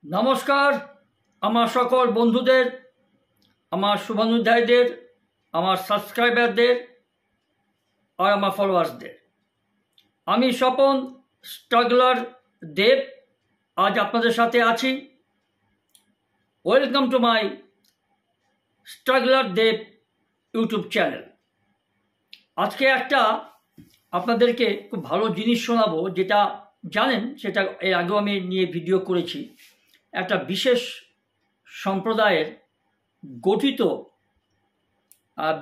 নমস্কার আমার সকল বন্ধুদের, আমার শুভানুধ্যায়ীদের, আমার সাবস্ক্রাইবারদের আর আমার ফলোয়ার্সদের। আমি স্বপন স্ট্রাগলার দেব আজ আপনাদের সাথে আছি। Welcome to my struggler Dev YouTube channel. আজকে একটা আপনাদেরকে খুব ভালো জিনিস শোনাবো, যেটা জানেন, সেটা এর আগেও আমি নিয়ে ভিডিও করেছি। একটা বিশেষ সম্প্রদায়ের গঠিত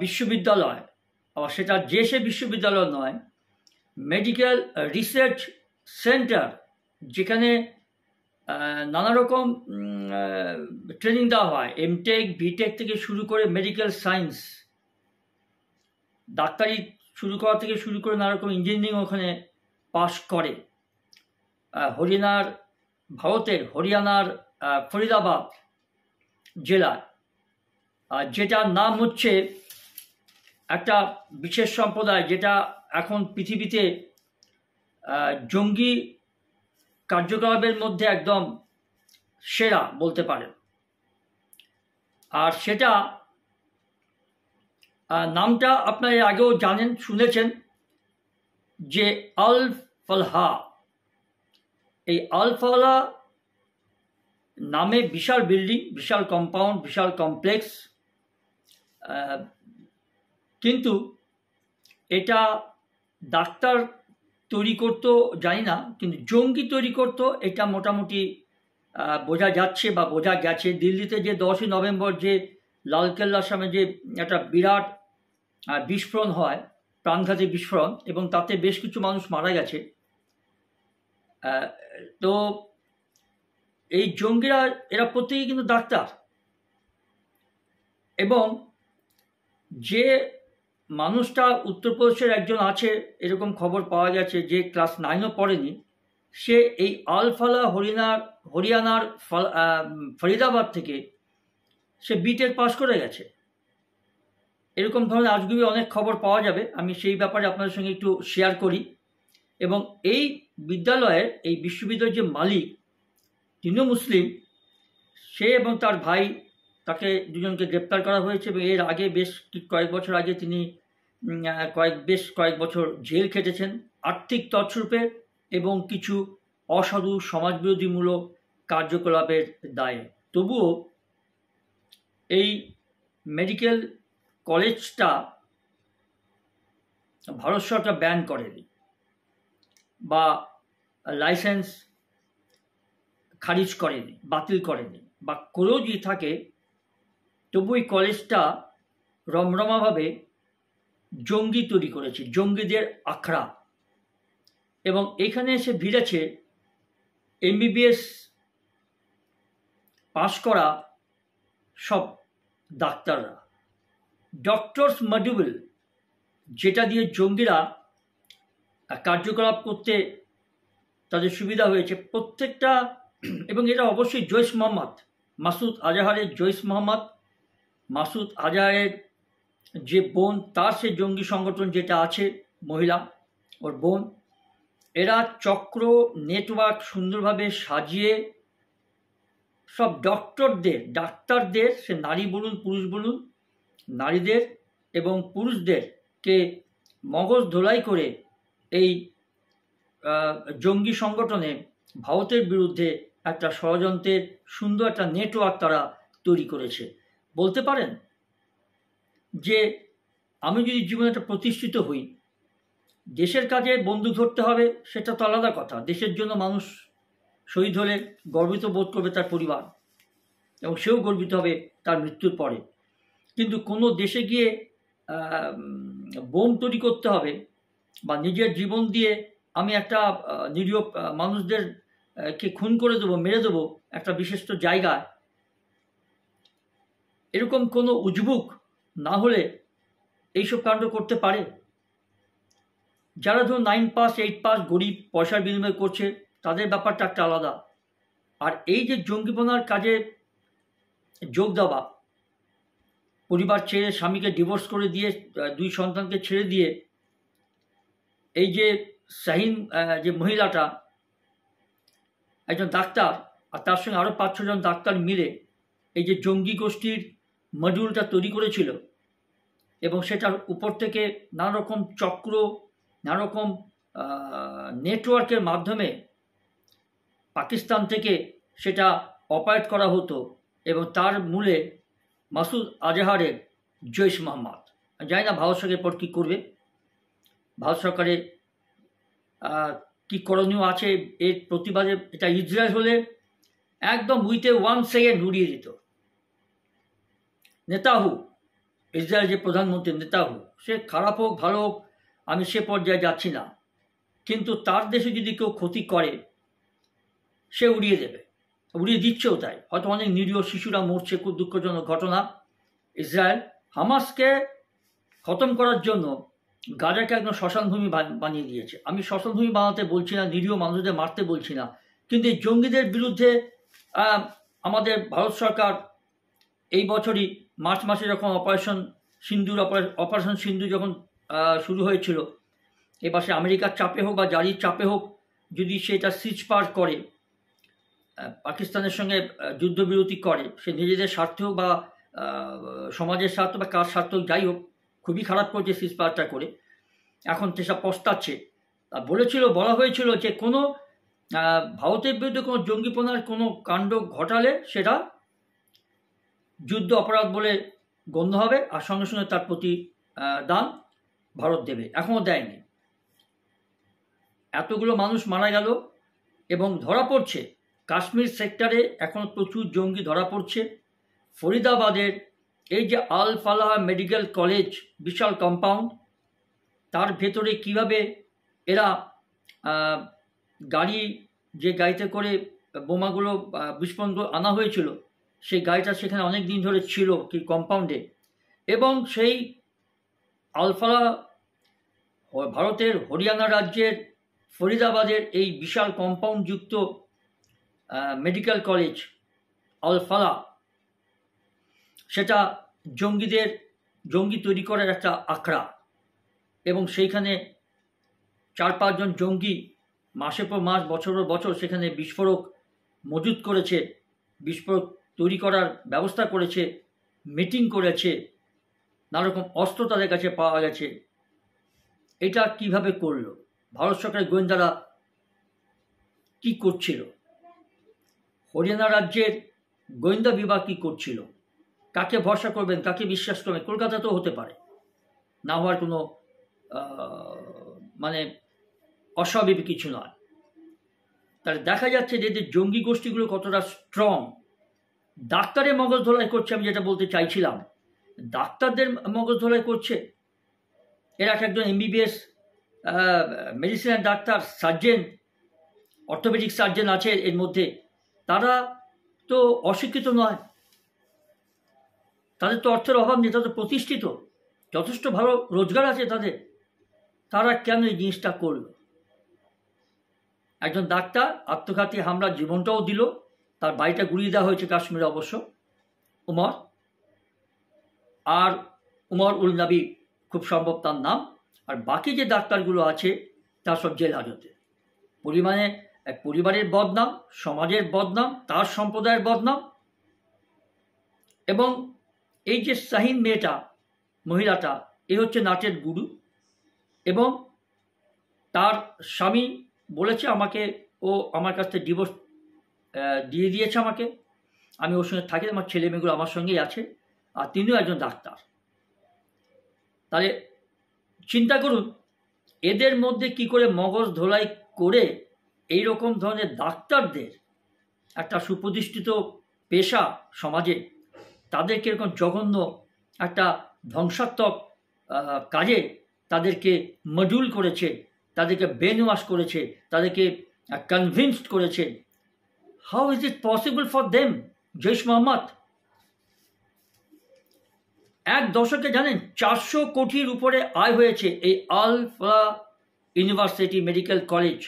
বিশ্ববিদ্যালয়, আবার সেটা যে সে বিশ্ববিদ্যালয় নয়, মেডিকেল রিসার্চ সেন্টার, যেখানে নানা রকম ট্রেনিং দেওয়া হয়, এমটেক বিটেক থেকে শুরু করে মেডিকেল সায়েন্স, ডাক্তারি শুরু করা থেকে শুরু করে নানা রকম ইঞ্জিনিয়ারিং ওখানে পাশ করে। ভারতের হরিয়ানার ফরিদাবাদ জেলায়, যেটার নাম হচ্ছে একটা বিশেষ সম্প্রদায়, যেটা এখন পৃথিবীতে জঙ্গি কার্যকলাপের মধ্যে একদম সেরা বলতে পারেন। আর সেটা নামটা আপনারা এর আগেও জানেন, শুনেছেন, যে আল ফালাহ। এই আল ফালাহ নামে বিশাল বিল্ডিং, বিশাল কম্পাউন্ড, বিশাল কমপ্লেক্স, কিন্তু এটা ডাক্তার তৈরি করতো জানি না, কিন্তু জঙ্গি তৈরি করতো এটা মোটামুটি বোঝা যাচ্ছে বা বোঝা গেছে। দিল্লিতে যে 10ই নভেম্বর যে লালকেল্লার সামনে যে একটা বিরাট বিস্ফোরণ হয়, প্রাণঘাতী বিস্ফোরণ, এবং তাতে বেশ কিছু মানুষ মারা গেছে। তো এই জঙ্গিরা এরা প্রত্যেকেই কিন্তু ডাক্তার, এবং যে মানুষটা উত্তরপ্রদেশের একজন আছে, এরকম খবর পাওয়া গেছে, যে ক্লাস 9ও পড়েনি, সে এই আল ফালাহ হরিয়ানার ফরিদাবাদ থেকে সে বিটেক পাস করে গেছে। এরকম ধরনের আজগুবি অনেক খবর পাওয়া যাবে, আমি সেই ব্যাপারে আপনাদের সঙ্গে একটু শেয়ার করি। এবং এই বিদ্যালয়ের, এই বিশ্ববিদ্যালয়ের যে মালিক, তিনিও মুসলিম। সে এবং তার ভাই, তাকে দুজনকে গ্রেপ্তার করা হয়েছে, এবং এর আগে বেশ কয়েক বছর আগে তিনি কয়েক বছর জেল খেটেছেন আর্থিক তছরূপে এবং কিছু অসাধু সমাজবিরোধীমূলক কার্যকলাপের দায়ে। তবুও এই মেডিকেল কলেজটা ভারত সরকার ব্যান করেনি বা লাইসেন্স খারিজ করেনি, বাতিল করেনি, বা করেও যদি থাকে, তবু এই কলেজটা রমরমাভাবে জঙ্গি তৈরি করেছে, জঙ্গিদের আখড়া। এবং এখানে এসে ভিড়েছে এমবিবিএস পাশ করা সব ডাক্তাররা। ডক্টরস মডিউল, যেটা দিয়ে জঙ্গিরা কার্যকলাপ করতে তাদের সুবিধা হয়েছে প্রত্যেকটা। এবং এটা অবশ্যই জৈশ মোহাম্মদ, মাসুদ আজহারের মাসুদ আজহারের যে বোন, তার সে জঙ্গি সংগঠন যেটা আছে, মহিলা, ওর বোন, এরা চক্র নেটওয়ার্ক সুন্দরভাবে সাজিয়ে সব ডাক্তারদের, সে নারী বলুন পুরুষ বলুন, নারীদের এবং পুরুষদেরকে মগজ ধোলাই করে এই জঙ্গি সংগঠনে ভারতের বিরুদ্ধে একটা ষড়যন্ত্রের সুন্দর একটা নেটওয়ার্ক তারা তৈরি করেছে। বলতে পারেন যে আমি যদি জীবনে একটা প্রতিষ্ঠিত হই, দেশের কাজে বন্দুক ধরতে হবে, সেটা তো আলাদা কথা। দেশের জন্য মানুষ শহীদ হলে গর্বিত বোধ করবে তার পরিবার, এবং সেও গর্বিত হবে তার মৃত্যুর পরে। কিন্তু কোনো দেশে গিয়ে বোম তৈরি করতে হবে, বা নিজের জীবন দিয়ে আমি একটা নিরীহ মানুষদেরকে খুন করে দেবো, মেরে দেবো একটা বিশিষ্ট জায়গায়, এরকম কোনো উজবুক না হলে এইসব কাণ্ড করতে পারে? যারা ধরুন 9 পাস 8 পাস গরিব, পয়সার বিনিময় করছে, তাদের ব্যাপারটা একটা আলাদা। আর এই যে জঙ্গিপনার কাজে যোগ দেওয়া, পরিবার ছেড়ে, স্বামীকে ডিভোর্স করে দিয়ে, 2 সন্তানকে ছেড়ে দিয়ে, এই যে শাহিন যে মহিলাটা, একজন ডাক্তার, আর তার সঙ্গে আরও 5-6 জন ডাক্তার মিলে এই যে জঙ্গি গোষ্ঠীর মডিউলটা তৈরি করেছিল, এবং সেটার উপর থেকে নানা রকম চক্র, নানা রকম নেটওয়ার্কের মাধ্যমে পাকিস্তান থেকে সেটা অপারেট করা হতো, এবং তার মূলে মাসুদ আজহারের জৈশ মোহাম্মদ। জানি না ভারত সরকারের পর কী করবে, ভারত সরকারের কী করণীয় আছে এর প্রতিবাদে। এটা ইসরায়েল হলে একদম উইথে 1 সেকেন্ড উড়িয়ে দিত। নেতাহু, ইসরায়েল যে প্রধানমন্ত্রী নেতাহু, সে খারাপ হোক ভালো হোক আমি সে পর্যায়ে যাচ্ছি না, কিন্তু তার দেশে যদি কেউ ক্ষতি করে সে উড়িয়ে দেবে, উড়িয়ে দিচ্ছেও তাই। হয়তো অনেক নিরীহ শিশুরা মরছে, খুব দুঃখজনক ঘটনা। ইসরায়েল হামাসকে খতম করার জন্য গাজাকে একদম শ্মশানভূমি বানিয়ে দিয়েছে। আমি শ্মশানভূমি বানাতে বলছি না, নিরীহ মানুষদের মারতে বলছি না, কিন্তু এই জঙ্গিদের বিরুদ্ধে আমাদের ভারত সরকার এই বছরই মার্চ মাসে যখন অপারেশন সিন্দুর যখন শুরু হয়েছিল, এবার সে আমেরিকার চাপে হোক বা জারির চাপে হোক, যদি সেটা সিজ পার করে, পাকিস্তানের সঙ্গে যুদ্ধবিরতি করে, সে নিজেদের স্বার্থ হোক বা সমাজের স্বার্থ বা কার স্বার্থ যাই হোক, খুবই খারাপ করছে সিজ পারটা করে। এখন সেসব পস্তাচ্ছে। বলা হয়েছিল যে কোনো ভারতের বিরুদ্ধে কোনো জঙ্গিপনার কোনো কাণ্ড ঘটালে সেটা যুদ্ধ অপরাধ বলে গণ্য হবে, আর সঙ্গে সঙ্গে তার প্রতিদান ভারত দেবে। এখনও দেয়নি। এতগুলো মানুষ মারা গেল এবং ধরা পড়ছে কাশ্মীর সেক্টরে এখনও প্রচুর জঙ্গি ধরা পড়ছে। ফরিদাবাদের এই যে আল ফালাহ মেডিকেল কলেজ, বিশাল কম্পাউন্ড, তার ভেতরে কিভাবে এরা যে গাড়িতে করে বোমাগুলো বিস্ফোরণগুলো আনা হয়েছিল, সেই গাড়িটা সেখানে অনেক দিন ধরে ছিল কি কম্পাউন্ডে, এবং সেই আলফালা ভারতের হরিয়ানা রাজ্যের ফরিদাবাদের এই বিশাল কম্পাউন্ডযুক্ত মেডিকেল কলেজ আলফালা, সেটা জঙ্গি তৈরি করার একটা আখড়া, এবং সেইখানে 4-5 জন জঙ্গি মাসের পর মাস, বছরের বছর সেখানে বিস্ফোরক মজুত করেছে, বিস্ফোরক তৈরি করার ব্যবস্থা করেছে, মিটিং করেছে, নানারকম অস্ত্র তাদের কাছে পাওয়া গেছে। এটা কিভাবে করলো? ভারত সরকারের গোয়েন্দারা কি করছিল? হরিয়ানা রাজ্যের গোয়েন্দা বিভাগ কি করছিল? কাকে ভরসা করবেন, কাকে বিশ্বাস করবেন? কলকাতাতেও হতে পারে, না হওয়ার কোনো মানে অস্বাভাবিক কিছু নয়। তাহলে দেখা যাচ্ছে যে এদের জঙ্গি গোষ্ঠীগুলো কতটা স্ট্রং। ডাক্তারের মগজ ধোলাই করছে, আমি যেটা বলতে চাইছিলাম, ডাক্তারদের মগজ ধোলাই করছে। এর একজন MBBS মেডিসিনের ডাক্তার, সার্জেন, অর্থোপেডিক সার্জেন আছে এর মধ্যে, তারা তো অশিক্ষিত নয়, তাদের তো অর্থের অভাব নেই, তাদের প্রতিষ্ঠিত, যথেষ্ট ভালো রোজগার আছে তাদের। তারা কেন এই জিনিসটা করল? একজন ডাক্তার আত্মঘাতী হামলার জীবনটাও দিল, তার বাড়িটা গুড়িয়ে দেওয়া হয়েছে কাশ্মীরে অবশ্য, উমর উল নবী খুব সম্ভব তার নাম। আর বাকি যে ডাক্তারগুলো আছে তার সব জেল হাজতে। পরিবারের বদনাম, সমাজের বদনাম, তার সম্প্রদায়ের বদনাম। এবং এই যে শাহিন মহিলাটা, এ হচ্ছে নাটের গুরু, এবং তার স্বামী বলেছে আমাকে, ও আমার কাছ থেকে ডিভোর্স দিয়ে দিয়েছে আমাকে, আমি ওর সঙ্গে থাকি, আমার ছেলে মেয়েগুলো আমার সঙ্গেই আছে, আর তিনিও একজন ডাক্তার। তাহলে চিন্তা করুন এদের মধ্যে কি করে মগজ ধোলাই করে এই রকম ধরনের ডাক্তারদের, একটা সুপ্রতিষ্ঠিত পেশা সমাজে, তাদেরকে এরকম জঘন্য একটা ধ্বংসাত্মক কাজে তাদেরকে মডিউল করেছে, তাদেরকে ব্রেন ওয়াশ করেছে, তাদেরকে কনভিন্সড করেছে। How is it possible for them? Jaish Mohammed এক দশকে জানেন 400 কোটির উপরে আয় হয়েছে এই Al Falah university medical college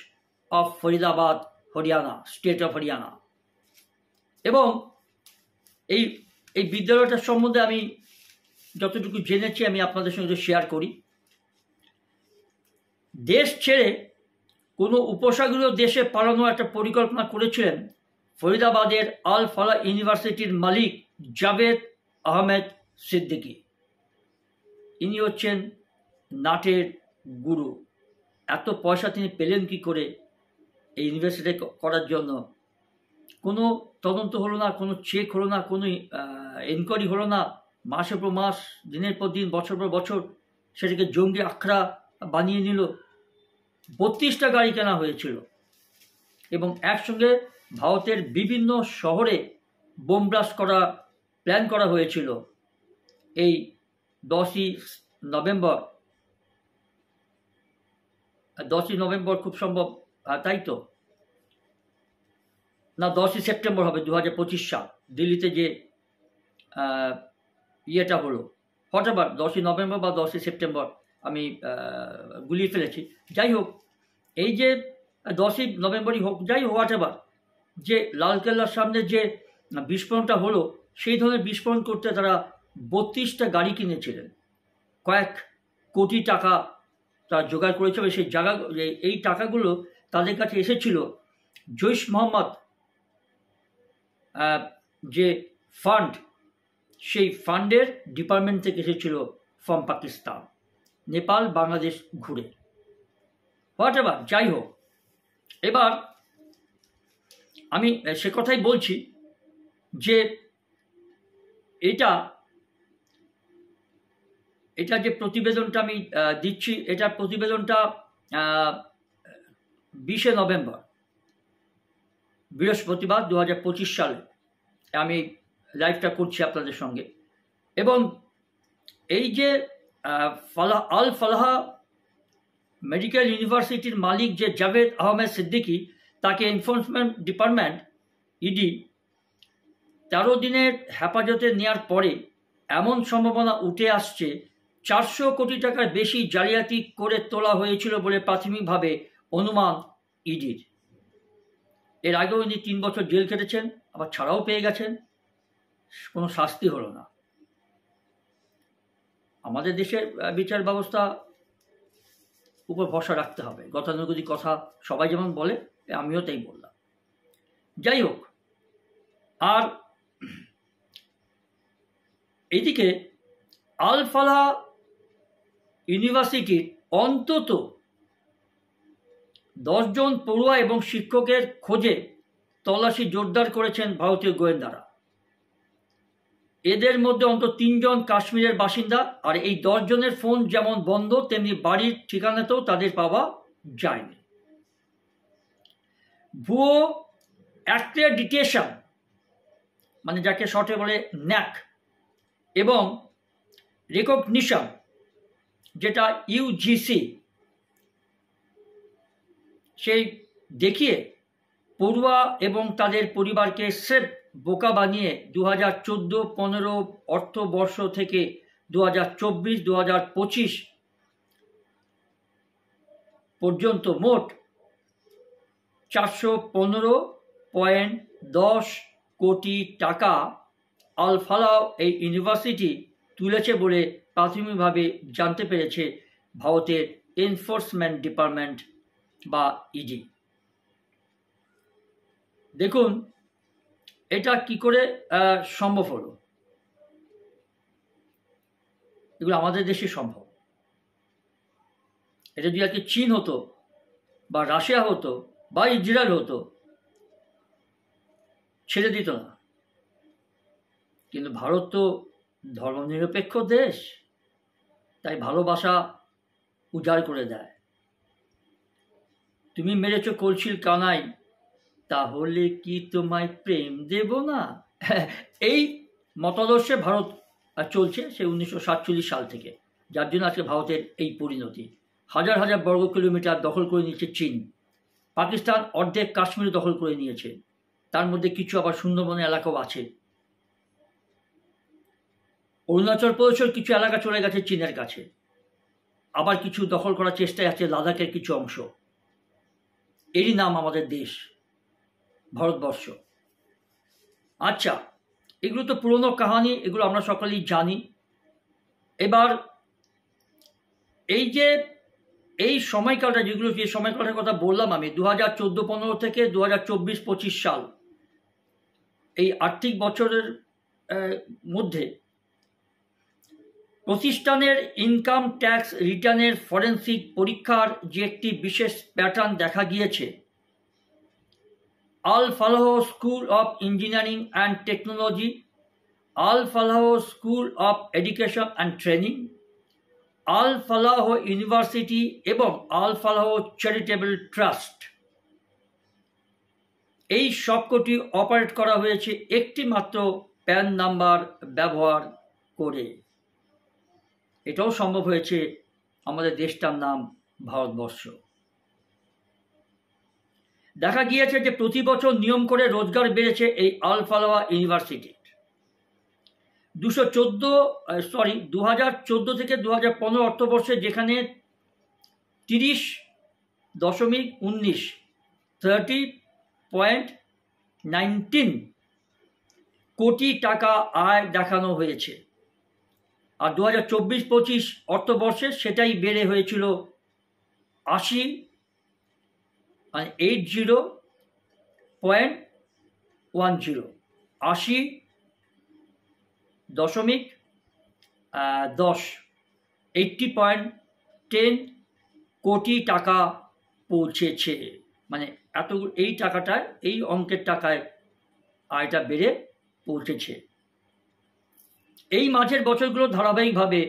of Faridabad, Haryana, state of Haryana. এবং এই বিদ্যালয়টার সম্বন্ধে আমি যতটুকু জেনেছি আমি আপনাদের সঙ্গে শেয়ার করি। দেশ ছেড়ে কোনো উপসাগরীয় দেশে পালানোর একটা পরিকল্পনা করেছিলেন ফরিদাবাদের আল ফালাহ ইউনিভার্সিটির মালিক জাভেদ আহমেদ সিদ্দিকী। ইনি হচ্ছেন নাটের গুরু। এত পয়সা তিনি পেলেন কি করে এই ইউনিভার্সিটি করার জন্য? কোনো তদন্ত হলো না, কোনো চেক হলো না, কোনো এনকোয়ারি হলো না। মাসের পর মাস, দিনের পর দিন, বছর পর বছর সেটাকে জঙ্গি আখড়া বানিয়ে নিল। 32টা গাড়ি কেনা হয়েছিল এবং একসঙ্গে ভারতের বিভিন্ন শহরে বোম ব্লাস্ট করা প্ল্যান করা হয়েছিল। এই 10ই নভেম্বর খুব সম্ভব, তাই তো না, 10ই সেপ্টেম্বর হবে 2025 সাল, দিল্লিতে যে ইয়েটা হলো। হোয়াটএভার, 10ই নভেম্বর বা 10ই সেপ্টেম্বর, আমি গুলিয়ে ফেলেছি। যাই হোক, এই যে 10ই নভেম্বরই হোক, যাই হোক, হোয়াটএভার, যে লালকেল্লার সামনে যে বিস্ফোরণটা হলো, সেই ধরনের বিস্ফোরণ করতে তারা 32টা গাড়ি কিনেছিলেন। কয়েক কোটি টাকা তারা জোগাড় করেছিল। সেই এই টাকাগুলো তাদের কাছে এসেছিল জৈশ মোহাম্মদ যে ফান্ড, সেই ফান্ডের ডিপার্টমেন্ট থেকে এসেছিল ফ্রম পাকিস্তান, নেপাল, বাংলাদেশ ঘুরে। হোয়াটএভার, যাই হোক, এবার আমি সে কথাই বলছি যে এটা যে প্রতিবেদনটা আমি দিচ্ছি, এটা প্রতিবেদনটা 20শে নভেম্বর বৃহস্পতিবার 2025 সালে আমি লাইভটা করছি আপনাদের সঙ্গে। এবং এই যে আল ফালাহ মেডিকেল ইউনিভার্সিটির মালিক যে জাভেদ আহমেদ সিদ্দিকী, তাকে এনফোর্সমেন্ট ডিপার্টমেন্ট ইডি 13 দিনের হেফাজতে নেওয়ার পরে এমন সম্ভাবনা উঠে আসছে 400 কোটি টাকার বেশি জালিয়াতি করে তোলা হয়েছিল বলে প্রাথমিকভাবে অনুমান ইডির। এর আগেও ইনি 3 বছর জেল কেটেছেন, আবার ছাড়াও পেয়ে গেছেন, কোনো শাস্তি হলো না। আমাদের দেশের বিচার ব্যবস্থা উপর ভরসা রাখতে হবে। গতানুগতিক কথা সবাই যেমন বলে, আমিও তাই বললাম। যাই হোক, আর এদিকে আল ফালাহ ইউনিভার্সিটির অন্তত 10 জন পড়ুয়া এবং শিক্ষকের খোঁজে তল্লাশি জোরদার করেছেন ভারতীয় গোয়েন্দারা। এদের মধ্যে অন্তত 3 জন কাশ্মীরের বাসিন্দা। আর এই 10 জনের ফোন যেমন বন্ধ, তেমনি বাড়ির ঠিকানাতেও তাদের পাওয়া যায়নি। ভুয়ো অ্যাক্রেডিটেশন, মানে যাকে শর্টে বলে ন্যাক, এবং রেকগনিশন, যেটা ইউজিসি, সেই দেখিয়ে পড়ুয়া এবং তাদের পরিবারকে স্রেফ বোকা বানিয়ে 2014-15 অর্থবর্ষ থেকে 2024-2025 পর্যন্ত মোট 415.10 কোটি টাকা আল ফালাহ এই ইউনিভার্সিটি তুলেছে বলে প্রাথমিকভাবে জানতে পেরেছে ভারতের এনফোর্সমেন্ট ডিপার্টমেন্ট বা ইডি। দেখুন এটা কি করে সম্ভব হলো। এগুলো আমাদের দেশে সম্ভব। এটা যদি আজকে চীন হতো বা রাশিয়া হতো বা ইসরায়েল হতো, ছেড়ে দিত না। কিন্তু ভারত তো ধর্মনিরপেক্ষ দেশ, তাই ভালোবাসা উজাড় করে দেয়। তুমি মেরেছ কলসির কানাই, তাহলে কি তোমায় প্রেম দেব না? এই মতাদর্শে ভারত চলছে সে 1947 সাল থেকে, যার জন্য আজকে ভারতের এই পরিণতি। হাজার হাজার বর্গ কিলোমিটার দখল করে নিয়েছে চীন। পাকিস্তান অর্ধেক কাশ্মীর দখল করে নিয়েছে, তার মধ্যে কিছু আবার সুন্দরবনের এলাকাও আছে। অরুণাচল প্রদেশের কিছু এলাকা চলে গেছে চীনের কাছে, আবার কিছু দখল করার চেষ্টায় আছে লাদাখের কিছু অংশ। এরই নাম আমাদের দেশ, ভারতবর্ষ। আচ্ছা, এগুলো তো পুরনো কাহিনী, এগুলো আমরা সকলেই জানি। এবার এই যে এই সময়কালটা, যে সময়কালটার কথা বললাম আমি, 2014-15 থেকে 2024-25 সাল, এই আর্থিক বছরের মধ্যে প্রতিষ্ঠানের ইনকাম ট্যাক্স রিটার্নের ফরেন্সিক পরীক্ষার যে একটি বিশেষ প্যাটার্ন দেখা গিয়েছে, Al Falah school of engineering and technology, Al Falah school of education and training, Al Falah university এবং আল ফালাহ চ্যারিটেবল ট্রাস্ট, এই সবকটি অপারেট করা হয়েছে একটি মাত্র প্যান নাম্বার ব্যবহার করে। এটাও সম্ভব হয়েছে আমাদের দেশটার নাম ভারতবর্ষ। দেখা গিয়েছে যে প্রতি বছর নিয়ম করে রোজগার বেড়েছে এই আল ফালাহ ইউনিভার্সিটির। 2014 থেকে 2015 অর্থবর্ষে যেখানে 30.19 কোটি টাকা আয় দেখানো হয়েছে, আর 2024-25 অর্থবর্ষে সেটাই বেড়ে হয়েছিল 80.10 80.10 কোটি টাকা পৌঁছেছে। মানে এই টাকাটায়, এই অঙ্কের টাকায় আয়টা বেড়ে পৌঁছেছে। এই মাঝের বছরগুলো ধারাবাহিকভাবে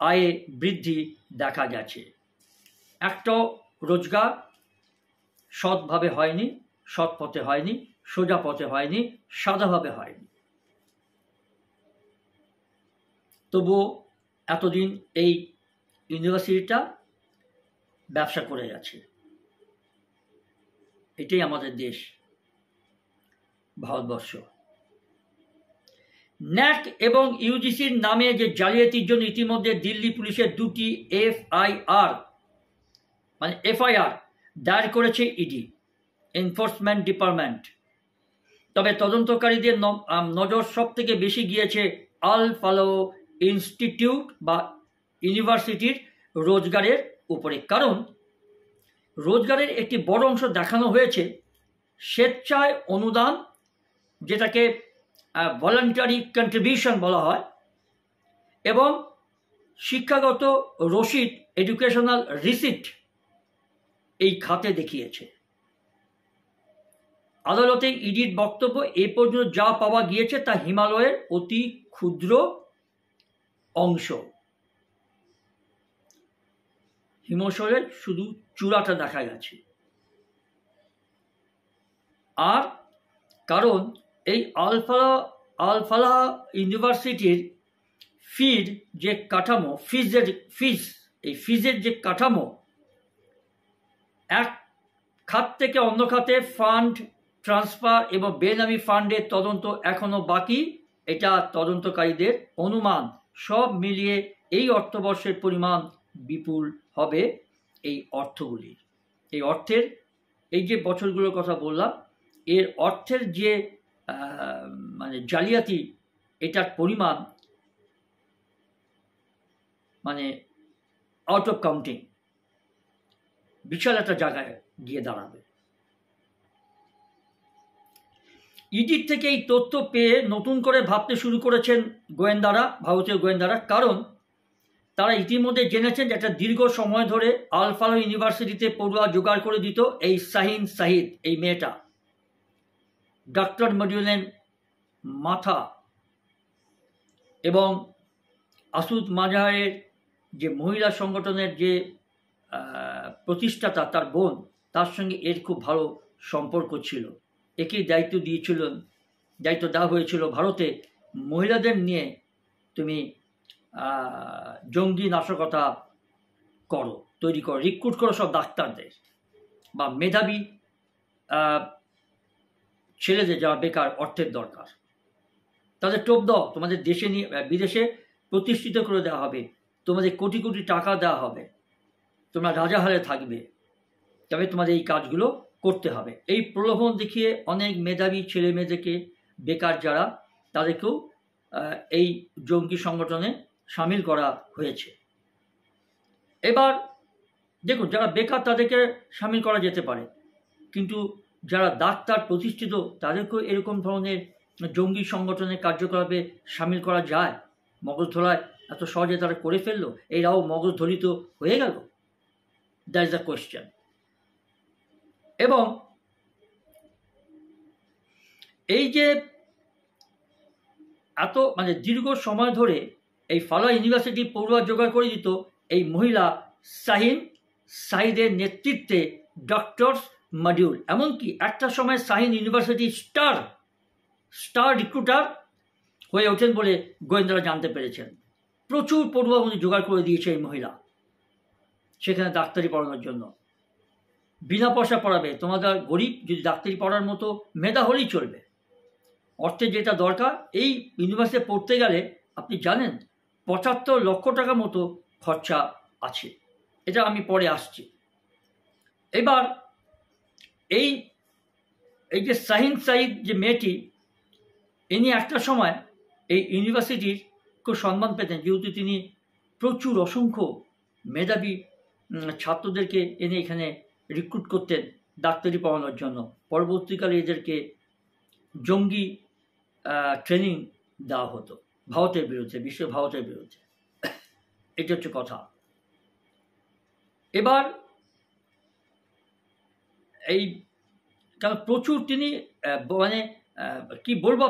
আয়ে বৃদ্ধি দেখা গেছে। একটা রোজগার সৎভাবে হয়নি, সৎ পথে হয়নি, সোজা পথে হয়নি, সাদাভাবে হয়নি। তবুও এতদিন এই ইউনিভার্সিটিটা ব্যবসা করে গেছে। এটাই আমাদের দেশ, ভারতবর্ষ। ন্যাক এবং ইউজিসির নামে যে জালিয়াতির জন্য ইতিমধ্যে দিল্লি পুলিশের 2টি এফআইআর দায়ের করেছে ইডি, এনফোর্সমেন্ট ডিপার্টমেন্ট। তবে তদন্তকারীদের নজর সব থেকে বেশি গিয়েছে আল ফালাহ ইনস্টিটিউট বা ইউনিভার্সিটির রোজগারের উপরে। কারণ রোজগারের একটি বড় অংশ দেখানো হয়েছে স্বেচ্ছায় অনুদান, যেটাকে ভলান্টারি কন্ট্রিবিউশন বলা হয়, এবং শিক্ষাগত রসিদ, এডুকেশনাল রিসিট এই খাতে দেখিয়েছে। আদালতে ইডির বক্তব্য, এ পর্যন্ত যা পাওয়া গিয়েছে তা হিমালয়ের অতি ক্ষুদ্র অংশ। হিমশৈলের শুধু চূড়াটা দেখা গেছে। আর কারণ এই আল ফালাহ ইউনিভার্সিটির ফিজের যে কাঠামো, এক খাত থেকে অন্য খাতে ফান্ড ট্রান্সফার এবং বেনামি ফান্ডের তদন্ত এখনো বাকি। এটা তদন্তকারীদের অনুমান। সব মিলিয়ে এই অর্থবর্ষের পরিমাণ বিপুল হবে। এই অর্থগুলির, এই অর্থের, এই যে বছরগুলোর কথা বললাম, এর অর্থের যে জালিয়াতি, এটার পরিমাণ আউট অফ কাউন্টিং, বিশাল একটা জায়গায় গিয়ে দাঁড়াবে। ইডির থেকে এই তথ্য পেয়ে নতুন করে ভাবতে শুরু করেছেন গোয়েন্দারা, ভারতীয় গোয়েন্দারা। কারণ তারা ইতিমধ্যে জেনেছেন যে একটা দীর্ঘ সময় ধরে আল ফালাহ ইউনিভার্সিটিতে পড়ুয়া জোগাড় করে দিত এই শাহিন শাহিদ, এই মেয়েটা, ডক্টর মডিউলের মাথা, এবং আসুদ মাজাহের যে মহিলা সংগঠনের যে প্রতিষ্ঠাতা, তার বোন, তার সঙ্গে এর খুব ভালো সম্পর্ক ছিল। একেই দায়িত্ব দেওয়া হয়েছিল, ভারতে মহিলাদের নিয়ে তুমি জঙ্গি নাশকতা তৈরি করো, রিক্রুট করো সব ডাক্তারদের বা মেধাবী ছেলেদের যারা বেকার, অর্থের দরকার, তাদের টোপ দাও, তোমাদের দেশে নিয়ে বিদেশে প্রতিষ্ঠিত করে দেওয়া হবে, তোমাদের কোটি কোটি টাকা দেওয়া হবে, তোমরা রাজাহালে থাকবে, তবে তোমাদের এই কাজগুলো করতে হবে। এই প্রলোভন দেখিয়ে অনেক মেধাবী ছেলে মেয়েদেরকে, বেকার যারা, তাদেরকেও এই জঙ্গি সংগঠনে সামিল করা হয়েছে। এবার দেখুন, যারা বেকার তাদেরকে সামিল করা যেতে পারে, কিন্তু যারা ডাক্তার প্রতিষ্ঠিত তাদেরকেও এরকম ধরনের জঙ্গি সংগঠনের কার্যকলাপে সামিল করা যায়? মগজ ধোলায় এত সহজে তারা করে ফেললো, এরাও মগজ ধরিত হয়ে গেল? That is the question. এবং এই যে এত দীর্ঘ সময় ধরে এই ফালোয়া ইউনিভার্সিটি পড়ুয়া জোগাড় করে দিত এই মহিলা শাহিন সাহিদের নেতৃত্বে ডক্টরস মডিউল। এমনকি একটা সময় শাহিন ইউনিভার্সিটির স্টার রিক্রুটার হয়ে ওঠেন বলে গোয়েন্দারা জানতে পেরেছেন। প্রচুর পড়ুয়া উনি জোগাড় করে দিয়েছে এই মহিলা সেখানে ডাক্তারি পড়ানোর জন্য। বিনা পয়সা পড়াবে, তোমাদের গরিব যদি ডাক্তারি পড়ার মতো মেধা হলেই চলবে। অর্থের যেটা দরকার, এই ইউনিভার্সিটি পড়তে গেলে আপনি জানেন ৭৫ লক্ষ টাকা মতো খরচা আছে। এটা আমি পরে আসছি। এবার এই যে শাহিন সাহিদ যে মেয়েটি, ইনি একটা সময় এই ইউনিভার্সিটির খুব সম্মান পেতেন, যেহেতু তিনি প্রচুর অসংখ্য মেধাবী ছাত্রদেরকে এনে এখানে রিক্রুট করতেন ডাক্তারি পড়ানোর জন্য। পরবর্তীকালে এদেরকে জঙ্গি ট্রেনিং দেওয়া হতো ভারতের বিরুদ্ধে, ভারতের বিরুদ্ধে। এটা হচ্ছে কথা। এবার এই কারণ প্রচুর তিনি কি বলবো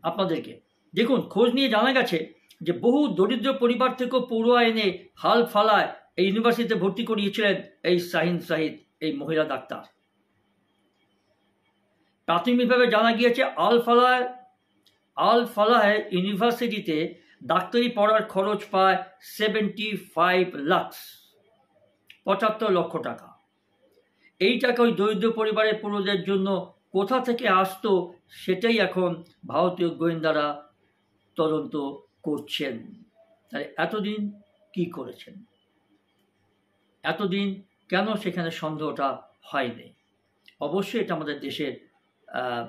আপনাদেরকে, দেখুন খোঁজ নিয়ে জানা গেছে যে বহু দরিদ্র পরিবার থেকেও পড়ুয়া এনে হাল ফালায় এই ইউনিভার্সিটিতে ভর্তি করিয়েছিলেন এই শাহিন সাহিদ, এই মহিলা ডাক্তার। প্রাথমিকভাবে জানা গিয়েছে আল ফালাহ ইউনিভার্সিটিতে ডাক্তারি পড়ার খরচ প্রায় 75 লাখ, ৭৫ লক্ষ টাকা। এই টাকা ওই দরিদ্র পরিবারের পড়ুয়াদের জন্য কোথা থেকে আসতো সেটাই এখন ভারতীয় গোয়েন্দারা তদন্ত করছেন। তাহলে এতদিন কি করেছেন? এতদিন কেন সেখানে সন্দেহটা হয়নি? অবশ্যই এটা আমাদের দেশের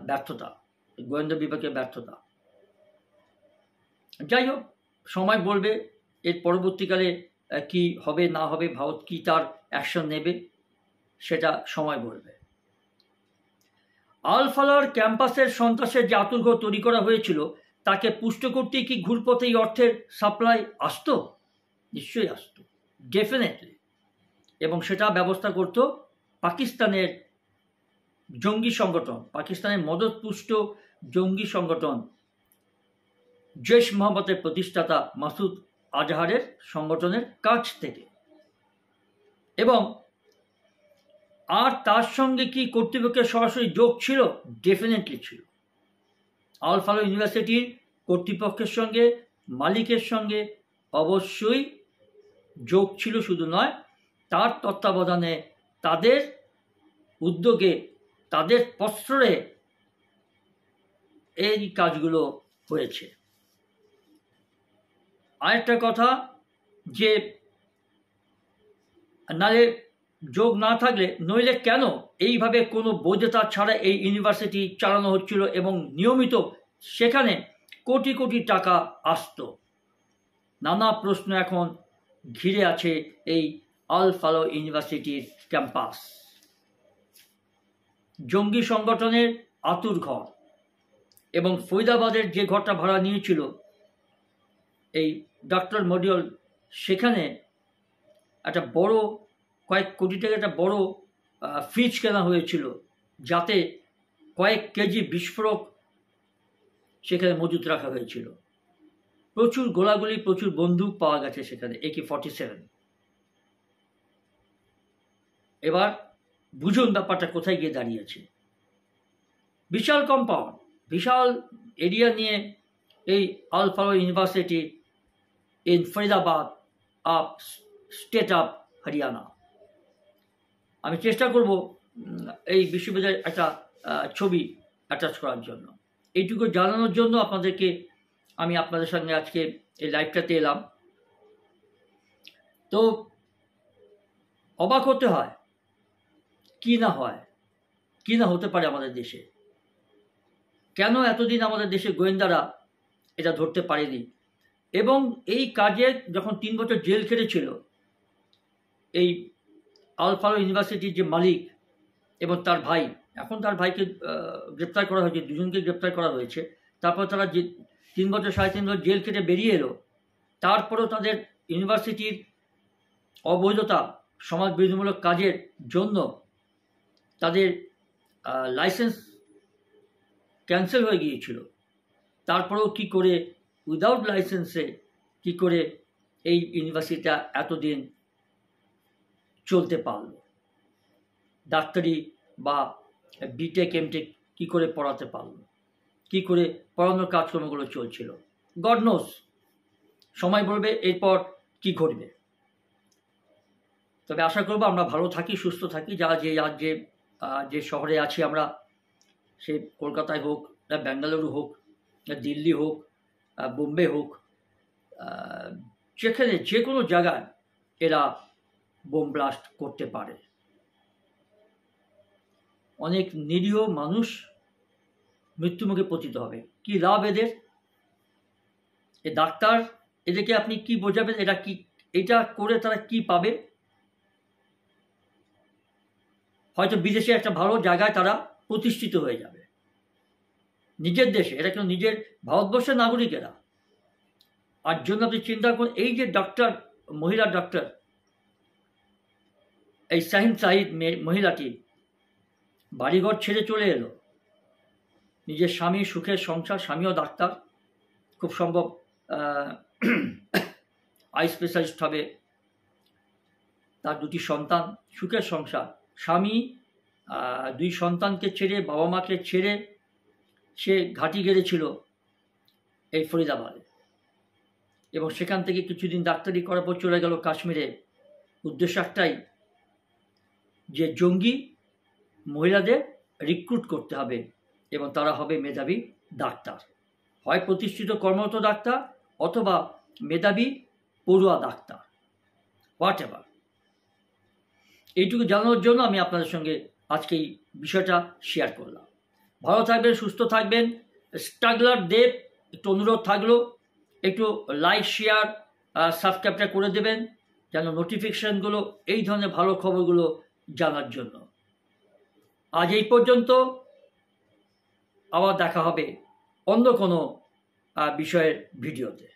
ব্যর্থতা, গোয়েন্দা বিভাগের ব্যর্থতা। যাই হোক, সময় বলবে এর পরবর্তীকালে কি হবে না হবে, ভারত কি তার অ্যাকশন নেবে সেটা সময় বলবে। আল ফালার ক্যাম্পাসের সন্ত্রাসের যে আতুরঘর তৈরি করা হয়েছিল তাকে পুষ্ট করতে কি ঘুরপথে এই অর্থের সাপ্লাই আসতো? নিশ্চয়ই আসতো, ডেফিনেটলি। এবং সেটা ব্যবস্থা করত পাকিস্তানের জঙ্গি সংগঠন, পাকিস্তানের মদতপুষ্ট জঙ্গি সংগঠন জৈশ মোহাম্মদের প্রতিষ্ঠাতা মাসুদ আজহারের সংগঠনের কাছ থেকে। এবং আর তার সঙ্গে কি কর্তৃপক্ষের সরাসরি যোগ ছিল? ডেফিনেটলি ছিল। আল ফালাহ ইউনিভার্সিটির কর্তৃপক্ষের সঙ্গে, মালিকের সঙ্গে অবশ্যই যোগ ছিল। শুধু নয়, তার তত্ত্বাবধানে, তাদের উদ্যোগে, তাদের প্রশ্রয়ে এই কাজগুলো হয়েছে। আরেকটা কথা, যে নালে যোগ না থাকলে, নইলে কেন এইভাবে কোনো বৈধতা ছাড়া এই ইউনিভার্সিটি চালানো হচ্ছিল এবং নিয়মিত সেখানে কোটি কোটি টাকা আসতো? নানা প্রশ্ন এখন ঘিরে আছে এই আল ফালাহ ইউনিভার্সিটির ক্যাম্পাস। জঙ্গি সংগঠনের আতুর ঘর, এবং ফরিদাবাদের যে ঘরটা ভাড়া নিয়েছিল এই ডক্টর মডিউল, সেখানে একটা বড় কয়েক কোটি টাকা একটা বড় ফ্রিজ কেনা হয়েছিল, যাতে কয়েক কেজি বিস্ফোরক সেখানে মজুত রাখা হয়েছিল। প্রচুর গোলাগুলি, প্রচুর বন্দুক পাওয়া গেছে সেখানে, AK-47। এবার বুঝুন ব্যাপারটা কোথায় গিয়ে দাঁড়িয়েছে। বিশাল কম্পাউন্ড, বিশাল এরিয়া নিয়ে এই Al Falah university in Faridabad of state of Haryana. আমি চেষ্টা করব এই বিশ্ববিদ্যালয়ের একটা ছবি অ্যাটাচ করার জন্য। এইটুকু জানানোর জন্য আমি আপনাদের সঙ্গে আজকে এই লাইভটাতে এলাম। তো অবাক হতে হয়, কি না হয়, কি না হতে পারে আমাদের দেশে। কেন এতদিন আমাদের দেশে গোয়েন্দারা এটা ধরতে পারেনি? এবং এই কাজে যখন 3 বছর জেল খেটেছিল এই আল ফালাহ ইউনিভার্সিটির যে মালিক এবং তার ভাই, এখন তার ভাইকে গ্রেপ্তার করা হয়েছে, দুজনকে গ্রেপ্তার করা হয়েছে। তারপর তারা 3 বছর 3.5 বছর জেল কেটে বেরিয়ে এলো, তারপরেও তাদের ইউনিভার্সিটির অবৈধতা সমাজ বিরোধীমূলক কাজের জন্য তাদের লাইসেন্স ক্যান্সেল হয়ে গিয়েছিল। তারপরেও কি করে উইদাউট লাইসেন্সে কি করে এই ইউনিভার্সিটিটা এতদিন চলতে পারল? ডাক্তারি বা বিটেক এমটেক কী করে পড়াতে পারল? কী করে পড়ানোর কাজকর্মগুলো চলছিল? গড নোস, সময় বলবে এরপর কি ঘটবে। তবে আশা করব আমরা ভালো থাকি, সুস্থ থাকি। যারা যে শহরে আছি আমরা, সে কলকাতায় হোক, বেঙ্গালুরু হোক, দিল্লি হোক, বোম্বে হোক, যেখানে যে কোনো জায়গায় এরা বোম ব্লাস্ট করতে পারে। অনেক নিরীহ মানুষ মৃত্যুমুখে পতিত হবে। কি লাভ এদের? এ ডাক্তার, এদেরকে আপনি কি বোঝাবেন? এটা করে তারা কি পাবে? হয়তো বিদেশে একটা ভালো জায়গায় তারা প্রতিষ্ঠিত হয়ে যাবে। নিজের দেশে, এরা কিন্তু নিজের ভারতবর্ষের নাগরিকেরা। আর জন্য আপনি চিন্তা করুন, এই যে ডক্টর, মহিলা ডক্টর, এই শাহিন সাহিদ মহিলাটি বাড়িঘর ছেড়ে চলে এলো, নিজের স্বামী, সুখের সংসার, স্বামীও ডাক্তার, খুব সম্ভব আই স্পেশালিস্ট হবে, তার 2টি সন্তান, সুখের সংসার। স্বামী 2 সন্তানকে ছেড়ে, বাবা মাকে ছেড়ে সে ঘাঁটি গেড়েছিল এই ফরিদাবাদে, এবং সেখান থেকে কিছুদিন ডাক্তারি করার পর চলে গেল কাশ্মীরে। উদ্দেশ্য একটাই, যে জঙ্গি মহিলাদের রিক্রুট করতে হবে এবং তারা হবে মেধাবী ডাক্তার, হয় প্রতিষ্ঠিত কর্মরত ডাক্তার অথবা মেধাবী পড়ুয়া ডাক্তার, হোয়াট এভার। এইটুকু জানানোর জন্য আমি আপনাদের সঙ্গে আজকে এই বিষয়টা শেয়ার করলাম। ভালো থাকবেন, সুস্থ থাকবেন। স্ট্রাগলার দেব, একটু অনুরোধ থাকলো, একটু লাইক, শেয়ার, সাবস্ক্রাইবটা করে দেবেন, যেন নোটিফিকেশানগুলো, এই ধরনের ভালো খবরগুলো জানার জন্য। আজ এই পর্যন্ত, আবার দেখা হবে অন্য কোনো বিষয়ের ভিডিওতে।